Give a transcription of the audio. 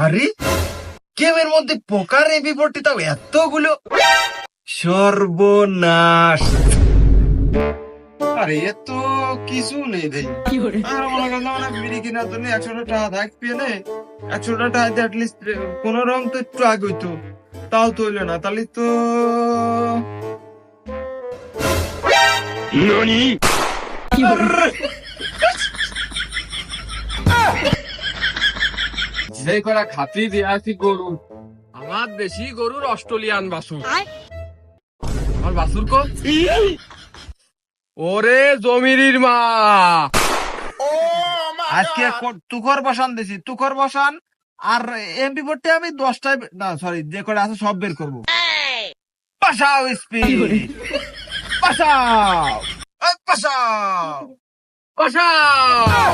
আরে গেমের মধ্যে পোকার এমপি ফোরটি তাও এতগুলো, সর্বনাশ। আরে এ তো কিছু নেই ভাই। আর মনে করলাম না বিড়ি কেনার জন্য 100টা টাকা থাক পেলে, 100টা টাকা দিয়ে অ্যাটলিস্ট কোন রকম তো একটু আগে হইতো, তাও তো হইলো না। তাহলে তো যে করা খাতি দিয়ে আছি গরু, আমার দেশি গরুর অস্ট্রেলিয়ান বাছুর। আমার বাছুর কো ওরে জমিরির মা, আজকে তুখর বসান দিছি, তুখর বসান। আর এমপি ফোরটি আমি 10টায়, না সরি, যে কটা আছে সব বের করবো। পাশাও স্পিড, পাশাও, এই পাশাও। বসাও।